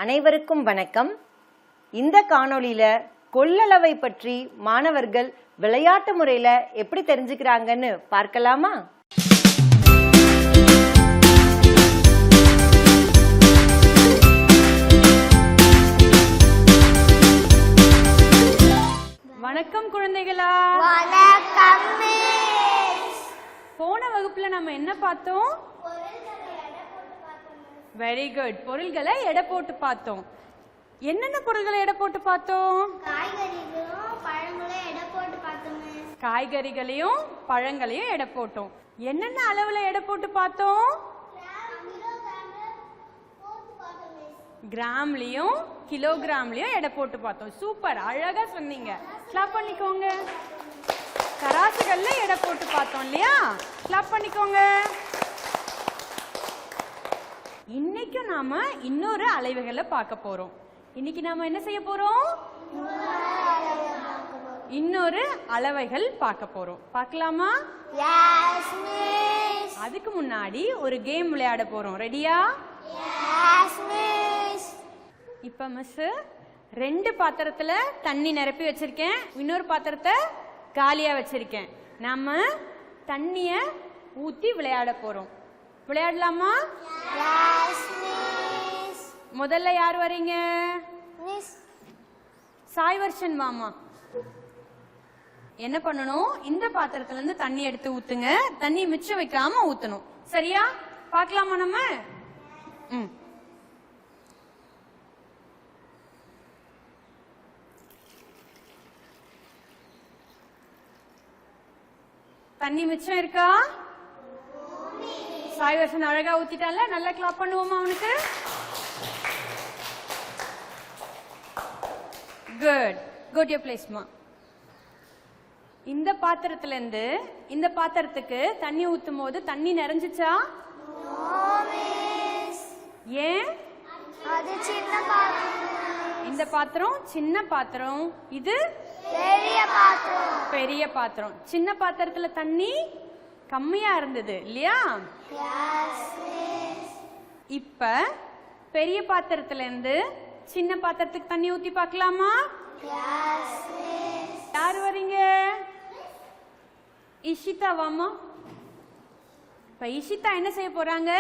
அனைவருக்கும் வணக்கம். இந்த காணொளியில கொள்ளளவை பற்றி மாணவர்கள் விளையாட்டு முறையில எப்படி தெரிஞ்சுக்கிறாங்கன்னு பார்க்கலாமா? வணக்கம் குழந்தைகளா. வணக்கம் மிஸ். போன வகுப்புல நம்ம என்ன பார்த்தோம்? Very good. பொருள்களை எடை போட்டு பார்த்தோம். என்னென்ன பொருள்களை எடை போட்டு பார்த்தோம்? காய்கறிகளையும் பழங்களையும் எடை போட்டு பார்த்தோம் மிஸ். காய்கறிகளையும் பழங்களையும் எடை போட்டோம். என்னென்ன அளவுல எடை போட்டு பார்த்தோம்? கிராம்லயும் கிலோகிராம்லயும் எடை போட்டு பார்த்தோம். சூப்பர், அழகா சொன்னீங்க. கிளாப் பண்ணிக்கோங்க. தராசுகள்ல எடை போட்டு பார்த்தோம் இல்லையா? கிளாப் பண்ணிக்கோங்க. இன்னைக்கும் நாம இன்னொரு அளவுகளை பார்க்க போறோம். இன்னைக்கு நாம என்ன செய்ய போறோம்? இன்னொரு அளவைகள் பார்க்க போறோம். பார்க்கலாமா? Yes miss. அதுக்கு முன்னாடி ஒரு கேம் விளையாட போறோம். ரெடியா? Yes miss. இப்ப மிஸ் 2 பாத்திரத்துல தண்ணி நிரப்பி வச்சிருக்கேன், இன்னொரு பாத்திரத்தை காலியா வச்சிருக்கேன். நாம தண்ணிய ஊத்தி விளையாட போறோம். விளையாடலாமா? Yes miss. முதல்ல யார் வரீங்க? மிஸ் சாய் வர்ஷன் வாமா. என்ன பண்ணணும்? இந்த பாத்திரத்துல இருந்து தண்ணி எடுத்து ஊத்துங்க. தண்ணி மிச்சம் வைக்காம ஊத்தணும். சரியா? பார்க்கலாமா நம்ம? தண்ணி மிச்சம் இருக்கா? சாய் வர்ஷன் அழகா ஊத்திட்டால. நல்லா கிளாப் பண்ணுவோமா அவனுக்கு? குட். கோ டு யுவர் பிளேஸ்மா. இந்த பாத்திரத்துல இருந்து இந்த பாத்திரத்துக்கு தண்ணி ஊத்தும் போது தண்ணி நிறைஞ்சிச்சா? ஏன்? அது சின்ன பாத்திரம். இந்த பாத்திரம் சின்ன பாத்திரம், இது பெரிய பாத்திரம். பெரிய பாத்திரம். சின்ன பாத்திரத்துல தண்ணி கம்மியா இருந்தது இல்லையா? Yes miss. இப்ப பெரிய பாத்திரத்துல இருந்து சின்ன பாத்திரத்துக்கு தண்ணி ஊத்தி பார்க்கலாமா? Yes miss. யார் வரீங்க? இஷிதா வாமா. இப்ப இஷிதா என்ன செய்ய போறாங்க?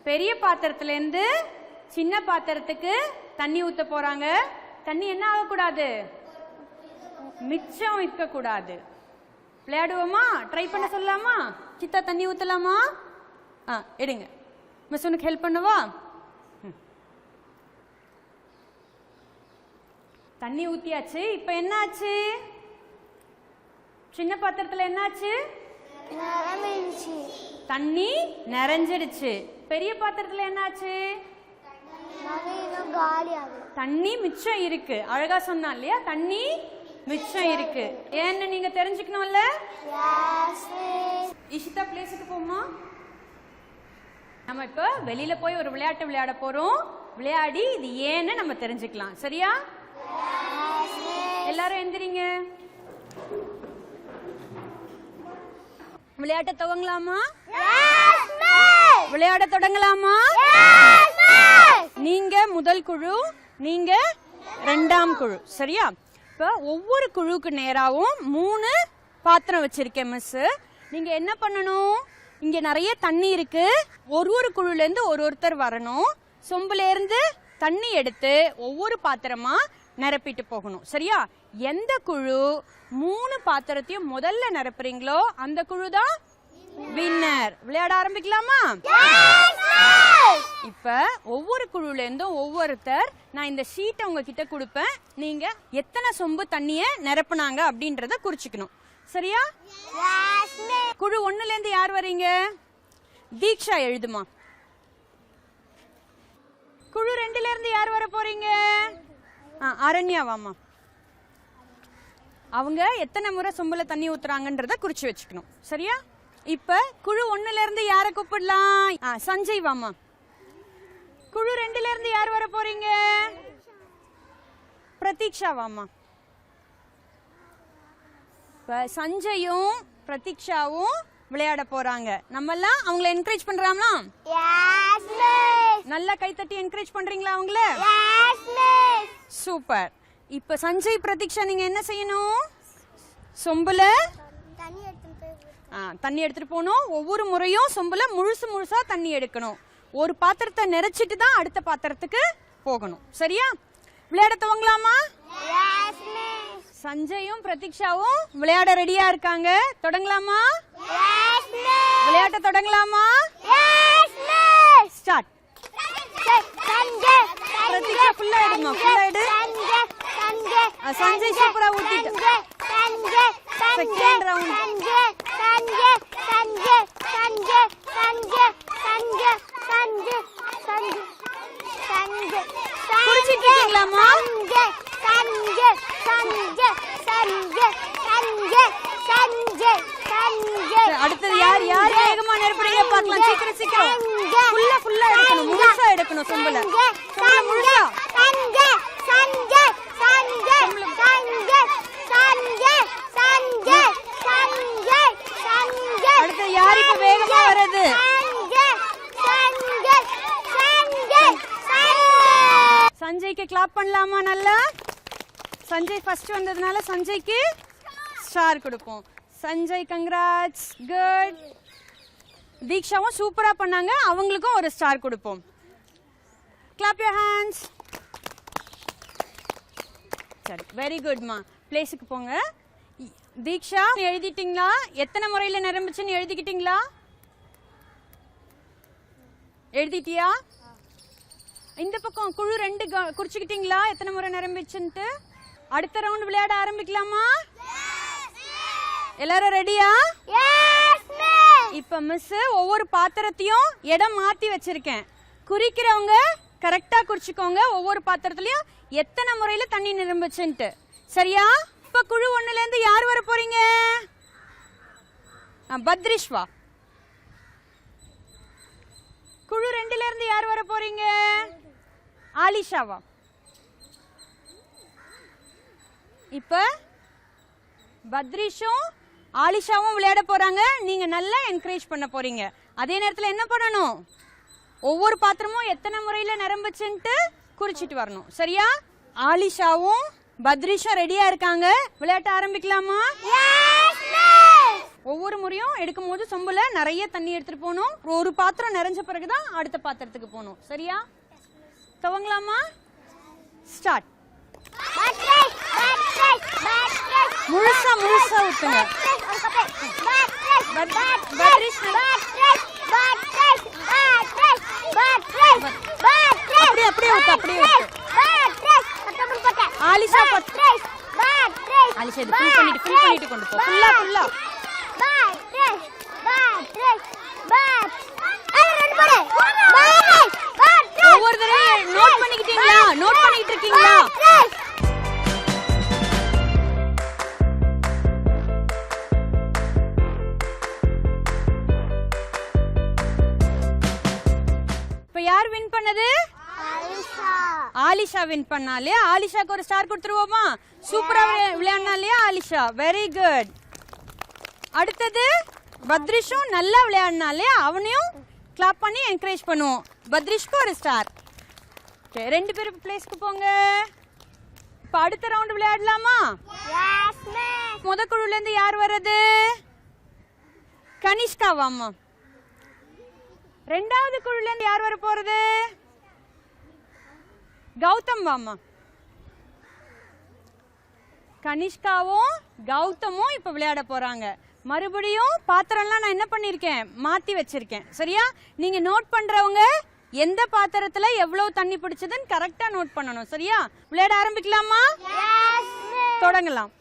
பெரிய பாத்திரத்துல இருந்து சின்ன பாத்திரத்துக்கு தண்ணி ஊத்த போறாங்க. தண்ணி என்ன ஆகக்கூடாது? மிச்சம் இருக்க கூடாது. விளையாடுவோமா? ட்ரை பண்ண சொல்லலாமா? சித்தா தண்ணி ஊத்தலாமா? எடுங்க. மிஸ் உனக்கு ஹெல்ப் பண்ணவா? தண்ணி ஊத்தியாச்சு. இப்ப என்ன ஆச்சு? சின்ன பாத்திரத்துல என்ன ஆச்சு? நிரம்பிடுச்சு. தண்ணி நிறைஞ்சிடுச்சு. பெரிய பாத்திரத்துல என்ன ஆச்சு? இன்னும் காலியாகுது. தண்ணி மிச்சம் இருக்கு. அழகா சொன்னா இல்லையா? தண்ணி மிச்சம் இருக்கு. ஏன்னு நீங்க தெரிஞ்சுக்கணும்ல? Yes miss. இஷிதா பிளேஸுக்கு போமா. நம்ம இப்ப வெளியில போய் ஒரு விளையாட்டு விளையாட போறோம். விளையாடி இது ஏன்னு நம்ம தெரிஞ்சுக்கலாம். சரியா? எல்லாரும் எந்திரிங்க. விளையாட்ட துவங்கலாமா? விளையாட தொடங்கலாமா? நீங்க முதல் குழு, நீங்க 2ஆம் குழு. சரியா? இப்ப ஒவ்வொரு குழுக்கு நேராவும் 3 பாத்திரம் வச்சிருக்கேன் மிஸ். நீங்க என்ன பண்ணணும்? இங்க நிறைய தண்ணி இருக்கு. ஒரு குழுல இருந்து ஒருத்தர் வரணும். சொம்புல இருந்து தண்ணி எடுத்து ஒவ்வொரு பாத்திரமா நிரப்பிட்டு போகணும். சரியா? எந்த குழு 3 பாத்திரத்தையும் முதல்ல நிரப்புறீங்களோ அந்த குழு தான் வின்னர். விளையாட ஆரம்பிக்கலாமா? இப்ப ஒவ்வொரு குழுல இருந்தும் ஒவ்வொருத்தர், நான் இந்த ஷீட்டை உங்ககிட்ட கொடுப்பேன். நீங்க எத்தனை சொம்பு தண்ணிய நிரப்புனாங்க அப்படின்றத குறிச்சுக்கணும். சரியா? குழு 1ல இருந்து யார் வரீங்க? தீக்ஷா எழுதுமா. குழு 2ல இருந்து யார் வர போறீங்க? அரண்யா வாமா. அவங்க எத்தனை முறை சொம்புல தண்ணி ஊத்துறாங்கன்றத குறிச்சு வச்சுக்கணும். சரியா? இப்ப குழு 1ல இருந்து யார கூப்பிடலாம்? சஞ்சய் வாமா. குழு 2ல இருந்து யார் வர போறீங்க? பிரதீக்ஷா வாமா. இப்ப சஞ்சயும் பிரதீக்ஷாவும் விளையாட போறாங்க. நம்ம எல்லாம் அவங்களை என்கரேஜ் பண்றாங்களா? நல்லா கைத்தட்டி என்கரேஜ் பண்றீங்களா அவங்கள? S miss. சூப்பர். இப்ப சஞ்சய் பிரதீக்ஷா நீங்க என்ன செய்யணும்? சொம்புல தண்ணி எடுத்துட்டு போய் தண்ணி எடுத்துட்டு போகணும். ஒவ்வொரு முறையும் சொம்புல முழுசா தண்ணி எடுக்கணும். ஒரு பாத்திரத்தை நிறைச்சிட்டு தான் அடுத்த பாத்திரத்துக்கு போகணும். சரியா? விளையாட துவங்கலாமா? Yes miss. சஞ்சயும் பிரதீக்ஷாவும் விளையாட ரெடியா இருக்காங்க. தொடங்கலாமா? Yes miss. விளையாட்ட தொடங்கலாமா? Yes miss. Start. Sanjay Pratiksha ஃபுல்லா எடுமா, ஃபுல்லா எடு. சஞ்சய் சூப்பரா ஊத்திட்டு. Second round. குடிச்சிட்டு இருக்கீங்களாமா? அடுத்தது யார் யார் வேகமா நெருப்புறீங்க பார்க்கலாம். சீக்கிரம் ஃபுல்லா எடுக்கணும். முழுசா எடுக்கணும் சொம்புல. முழுசா. அடுத்து யார் இப்ப வேகமா வர்றது? சஞ்சய்க்கு கிளாப் பண்ணலாமா? நல்லா. சஞ்சய் ஃபர்ஸ்ட் வந்ததுனால சஞ்சய்க்கு ஸ்டார் கொடுப்போம். சஞ்சய் கங்க்ராட்ஸ். குட். தீக்ஷாவும் சூப்பரா பண்ணாங்க, அவங்களுக்கும் ஒரு ஸ்டார் கொடுப்போம். Clap your hands. சரி, வெரி குட்மா. பிளேஸுக்கு போங்க. தீக்ஷா எழுதிட்டீங்களா? எத்தனை முறையில் நிரம்பிச்சுன்னு எழுதிக்கிட்டீங்களா? எழுதிட்டியா? இந்த பக்கம் குழு 2 குறிச்சுக்கிட்டீங்களா? எத்தனை முறை நிரம்பிச்சுன்ட்டு? அடுத்த ரவுண்ட் விளையாட ஆரம்பிக்கலாமா? எல்லாரும் ரெடியா? இப்ப மிஸ் ஒவ்வொரு பாத்திரத்தையும் இடம் மாத்தி வச்சிருக்கேன். குறிக்கிறவங்க கரெக்டா குறிச்சுக்கோங்க. ஒவ்வொரு பாத்திரத்திலயும் எத்தனை முறையில தண்ணி நிரம்பிச்சுன்ட்டு. சரியா? இப்ப குழு 1ல இருந்து யார் வர போறீங்க? பத்ரிஷ்வா. குழு 2ல இருந்து யார் வர போறீங்க? ஆலிஷாவா? இப்ப பத்ரிஷும் ஆலிஷாவும் விளையாட போறாங்க. நீங்க நல்லா என்கரேஜ் பண்ண போறீங்க. அதே நேரத்தில் என்ன பண்ணணும்? ஒவ்வொரு பாத்திரமும் எத்தனை முறையில நிரம்பிச்சுன்ட்டு குறிச்சிட்டு வரணும். சரியா? ஆலிஷாவும் பத்ரிஷும் ரெடியா இருக்காங்க. விளையாட்ட ஆரம்பிக்கலாமா? ஒவ்வொரு முறையும் எடுக்கும் போது சொம்புல நிறைய தண்ணி எடுத்துட்டு போகணும். ஒரு பாத்திரம் நிறைஞ்ச பிறகுதான் அடுத்த பாத்திரத்துக்கு போகணும். சரியா? துவங்கலாமா? ஸ்டார்ட். முழுசா ஊத்துங்க. அப்படியே ஊத்து. ஆலிஷா இது ஃபில் பண்ணிட்டு கொண்டு போ. ஃபுல்லா ஒவ்வொரு தடவை நோட் பண்ணிக்கிட்டீங்களா? நோட் பண்ணிட்டு இருக்கீங்களா? இப்ப யார் வின் பண்ணது? ஆலிஷா வின் பண்ணாலே. ஆலிஷாக்கு ஒரு ஸ்டார் கொடுத்துருவோமா? சூப்பரா விளையாடினாலே ஆலிஷா. Very good. அடுத்தது பத்ரிஷும் நல்லா விளையாடினாலே அவனையும் கிளாப் பண்ணி என்கரேஜ் பண்ணுவோம். பத்ரிஷ்க்கு ஒரு ஸ்டார். 2 பேரும் பிளேஸ்க்கு போங்க. இப்ப அடுத்த ரவுண்ட் விளையாடலாமா? முத குழுல இருந்து யார் வர்றது? கனிஷ்கா வாமா. ரெண்டாவது குழுல இருந்து யார் வர போறது? கௌதம் வாமா. கனிஷ்காவும் கௌதமும் இப்ப விளையாட போறாங்க. மறுபடியும் பாத்திரம்லாம் நான் என்ன பண்ணிருக்கேன்? மாத்தி வச்சிருக்கேன். சரியா? நீங்க நோட் பண்றவங்க எந்த பாத்திரத்துல எவ்வளவு தண்ணி பிடிச்சதுன்னு கரெக்டா நோட் பண்ணணும். சரியா? விளையாட ஆரம்பிக்கலாமா? தொடங்கலாம்.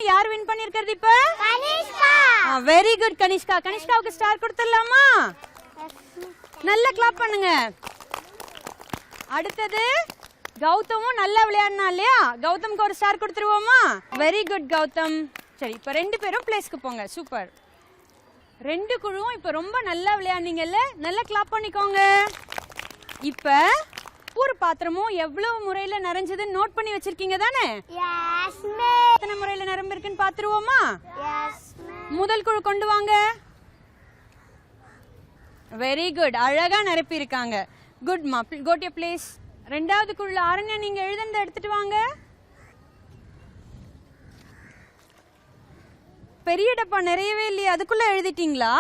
யார் வின் பண்ணிருக்கிறது இப்ப? கனிஷ்கா. Very good Kanishka. கனிஷ்காவுக்கு ஸ்டார் கொடுத்துடலாமா? நல்லா கிளாப் பண்ணுங்க. அடுத்தது கௌதமும் நல்லா விளையாடினா இல்லையா? கௌதம்க்கு ஒரு ஸ்டார் கொடுத்துருவோமா? Very good Gautam. சரி, இப்போ 2 பேரும் பிளேஸ்க்கு போங்க. சூப்பர். 2 குழுவும் இப்போ ரொம்ப நல்லா விளையாடுனீங்கல்ல, நல்லா கிளாப் பண்ணிக்கோங்க. இப்போ ஒரு பாத்திரமும் எவ்வளவு முறையில நிறைஞ்சதுன்னு நோட் பண்ணி வச்சிருக்கீங்க தானே? Yes miss. எத்தனை முறையில நிரம்பி இருக்குன்னு பாத்துருவோமா? Yes miss. முதல் குழு கொண்டு வாங்க. வெரி குட், அழகா நிரப்பி இருக்காங்க. குட் மா, கோ டு பிளேஸ். ரெண்டாவது குழுல ஆரண்யா, நீங்க எழுதுனதை எடுத்துட்டு வாங்க. பெரிய டப்பா நிறையவே இல்லையா? அதுக்குள்ள எழுதிட்டீங்களா?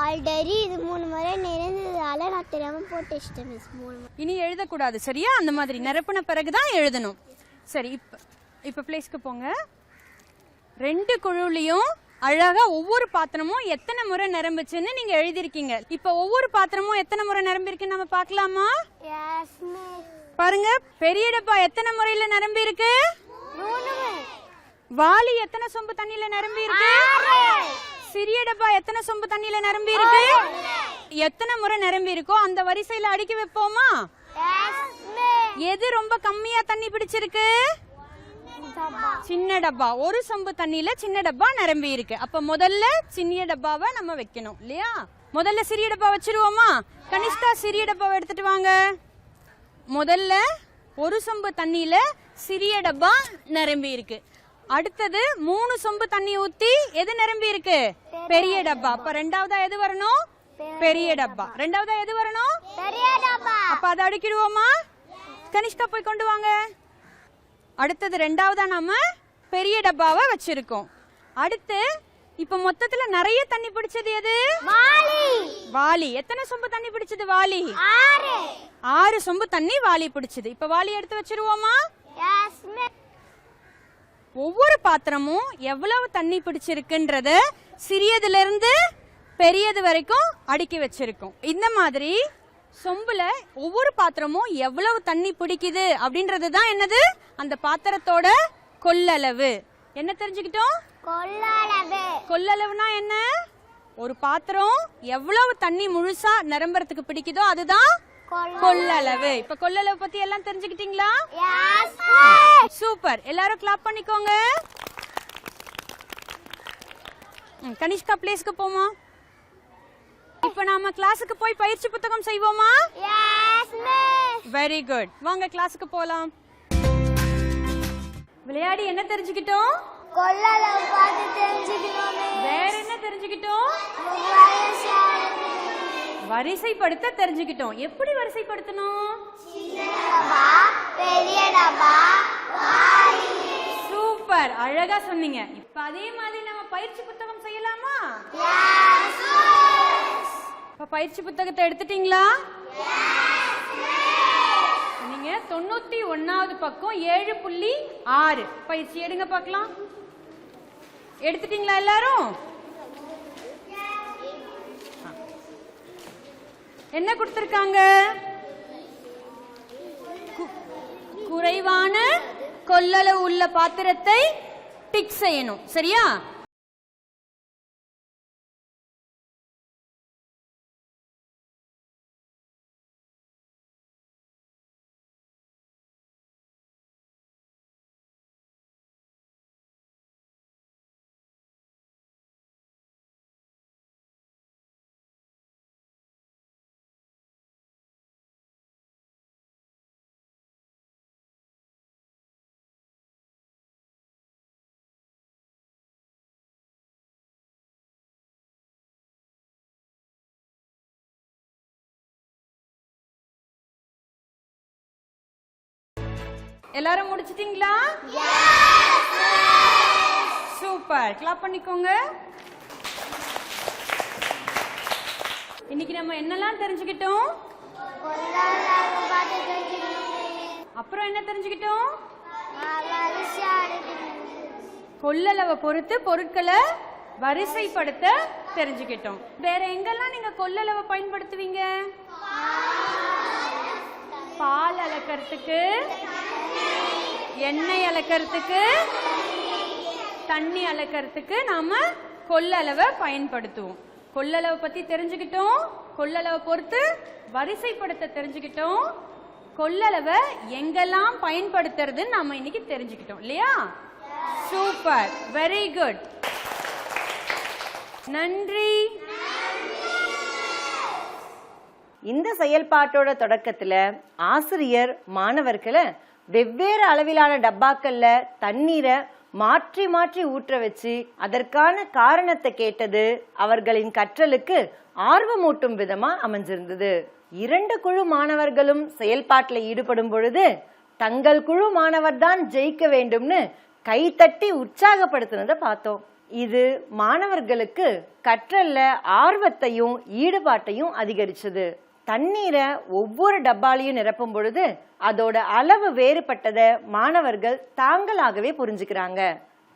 ஆல்ரெடி இது 3 முறை நிறைந்ததால நான் தெரியாம போட்டு வச்சிட்டேன் மிஸ். 3 முறை. இனி எழுதக்கூடாது சரியா? அந்த மாதிரி நிரப்பின பிறகுதான் எழுதணும். சரி, இப்ப பிளேஸ்க்கு போங்க. 2 குழுலையும் அழகா ஒவ்வொரு பாத்திரமும் எத்தனை முறை நிரம்பிச்சுன்னு நீங்க எழுதிருக்கீங்க. இப்ப ஒவ்வொரு பாத்திரமும் எத்தனை முறை நிரம்பி இருக்குன்னு நம்ம பார்க்கலாமா? Yes miss. பாருங்க, பெரிய டப்பா எத்தனை முறையில நிரம்பி இருக்கு? 3 முறை. வாளி எத்தனை சொம்பு தண்ணியில நிரம்பி இருக்கு? சிறிய டப்பா எத்தனை சொம்பு தண்ணியில நிரம்பி இருக்கு? எத்தனை முறை நிரம்பி இருக்கோ அந்த வரிசையில அடுக்கி வைப்போமா? Yes miss. எது ரொம்ப கம்மியா தண்ணி பிடிச்சிருக்கு? சின்ன டப்பா. ஒரு சொம்பு தண்ணியில சின்ன டப்பா நிரம்பி இருக்கு. அப்ப முதல்ல சின்ன டப்பாவை நம்ம வைக்கணும் இல்லையா? முதல்ல சிறிய டப்பா வச்சிருவோமா? கனிஷ்கா, சிறிய டப்பாவை எடுத்துட்டு வாங்க. முதல்ல ஒரு சொம்பு தண்ணியில சிறிய டப்பா நிரம்பி இருக்கு. அடுத்தது 3 சொம்பு தண்ணி ஊத்தி எது நிரம்பி இருக்கு? பெரிய டப்பா. அப்ப ரெண்டாவதா எது வரணும்? பெரிய டப்பா. ரெண்டாவதா எது வரணும்? பெரிய டப்பா. அப்ப அதை அடுக்கிடுவோமா? கனிஷ்கா போய் கொண்டு வாங்க. அடுத்தது ரெண்டாவதா நாம பெரிய டப்பாவை வச்சிருக்கோம். அடுத்து இப்ப மொத்தத்துல நிறைய தண்ணி பிடிச்சது எது? வாளி. வாளி. எத்தனை சொம்பு தண்ணி பிடிச்சது வாளி? 6. 6 சொம்பு தண்ணி வாளி பிடிச்சது. இப்ப வாளி எடுத்து வச்சிருவோமா? Yes miss. ஒவ்வொரு பாத்திரமும் எவ்வளவு தண்ணி பிடிச்சிருக்குன்றத சிறியதுல இருந்து பெரியது வரைக்கும் அடுக்கி வச்சிருக்கோம். இந்த மாதிரி சொம்புல ஒவ்வொரு பாத்திரமும் எவ்வளவு தண்ணி பிடிக்குது அப்படின்றது தான் என்னது? அந்த பாத்திரத்தோட கொள்ளளவு. என்ன தெரிஞ்சுக்கிட்டோம்? கொள்ளளவு. கொள்ளளவுனா என்ன? ஒரு பாத்திரம் எவ்வளவு தண்ணி முழுசா நிரம்புறதுக்கு பிடிக்குதோ அதுதான் கொள்ளளவு. இப்ப கொள்ளளவு பத்தி எல்லாம் தெரிஞ்சுக்கிட்டீங்களா? Yes miss. சூப்பர். எல்லாரும் கிளாப் பண்ணிக்கோங்க. கனிஷ்கா பிளேஸ்க்கு போமா? இப்ப நாம கிளாஸுக்கு போய் பயிற்சி புத்தகம் செய்வோமா? Yes miss. Very good. வாங்க கிளாஸுக்கு போலாம். விளையாடி என்ன தெரிஞ்சுக்கிட்டோம்? கொள்ளளவு பார்த்து தெரிஞ்சுக்கணும். வேற என்ன தெரிஞ்சுக்கிட்டோம்? வரிசைப்படுத்த தெரிஞ்சுக்கிட்டோம். எப்படி வரிசைப்படுத்தணும்? பெரிய டப்பா. சூப்பர், அழகா சொன்னீங்க. இப்ப அதே மாதிரி நம்ம பயிற்சி புத்தகம் செய்யலாமா? இப்ப பயிற்சி புத்தகத்தை எடுத்துட்டீங்களா? நீங்க 91வது பக்கம் 7.6 பயிற்சி எடுங்க பார்க்கலாம். எடுத்துட்டீங்களா எல்லாரும்? என்ன கொடுத்திருக்காங்க? குறைவான கொள்ளளவு உள்ள பாத்திரத்தை டிக் செய்யணும். சரியா? எல்லாரும் முடிச்சிட்டீங்களா? சூப்பர், கிளாப் பண்ணிக்கோங்க. இன்னைக்கு நம்ம என்னெல்லாம் தெரிஞ்சுக்கிட்டோம்? அப்புறம் என்ன தெரிஞ்சுக்கிட்டோம்? கொள்ளளவை பொறுத்து பொருட்களை வரிசைப்படுத்த தெரிஞ்சுக்கிட்டோம். வேற எங்கெல்லாம் நீங்க கொள்ளளவை பயன்படுத்துவீங்க? பால் அளக்கிறதுக்கு, எண்ணெய் அளக்கிறதுக்கு, தண்ணி அளக்கிறதுக்கு நாம கொள்ளளவை பயன்படுத்துவோம். கொள்ளளவை பத்தி தெரிஞ்சுக்கிட்டோம். கொள்ளளவை பொறுத்து வரிசைப்படுத்த தெரிஞ்சுக்கிட்டோம். கொள்ளளவை எங்கெல்லாம் பயன்படுத்துறதுன்னு நம்ம இன்னைக்கு தெரிஞ்சுக்கிட்டோம் இல்லையா? சூப்பர், வெரி குட், நன்றி. இந்த செயல்பாட்டோட தொடக்கத்துல ஆசிரியர் மாணவர்களை வெவ்வேறு அளவிலான டப்பாக்கள்ல தண்ணீரை மாற்றி மாற்றி ஊற்ற வச்சு அதற்கான காரணத்தை கேட்டது அவர்களின் கற்றலுக்கு ஆர்வமூட்டும் விதமா அமைஞ்சிருந்தது. 2 குழு மாணவர்களும் செயல்பாட்டில் ஈடுபடும் பொழுது தங்கள் குழு மாணவர் தான் ஜெயிக்க வேண்டும்னு கைத்தட்டி உற்சாகப்படுத்தினதை பார்த்தோம். இது மாணவர்களுக்கு கற்றல்ல ஆர்வத்தையும் ஈடுபாட்டையும் அதிகரிச்சது. தண்ணீரை ஒவ்வொரு டப்பாலையும் நிரப்பும் பொழுது அதோட அளவு வேறுபட்டதை மாணவர்கள் தாங்களாகவே புரிஞ்சுக்கிறாங்க.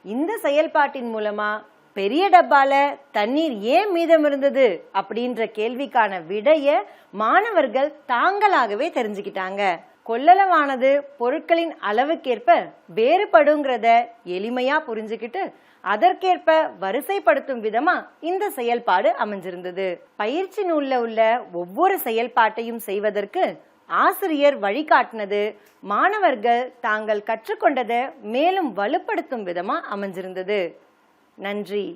இந்த செயல்பாட்டின் மூலமா பெரிய டப்பால தண்ணீர் ஏன் மீதம் இருந்தது அப்படின்ற கேள்விக்கான விடைய மாணவர்கள் தாங்களாகவே தெரிஞ்சுக்கிட்டாங்க. கொள்ளளவானது பொருட்களின் அளவுக்கேற்ப வேறுபடுங்கிறத எளிமையா புரிஞ்சுக்கிட்டு அதற்கேற்ப வரிசைப்படுத்தும் விதமா இந்த செயல்பாடு அமைஞ்சிருந்தது. பயிற்சி நூல்ல உள்ள ஒவ்வொரு செயல்பாட்டையும் செய்வதற்கு ஆசிரியர் வழிகாட்டினது மாணவர்கள் தாங்கள் கற்றுக்கொண்டதை மேலும் வலுப்படுத்தும் விதமா அமைஞ்சிருந்தது. நன்றி.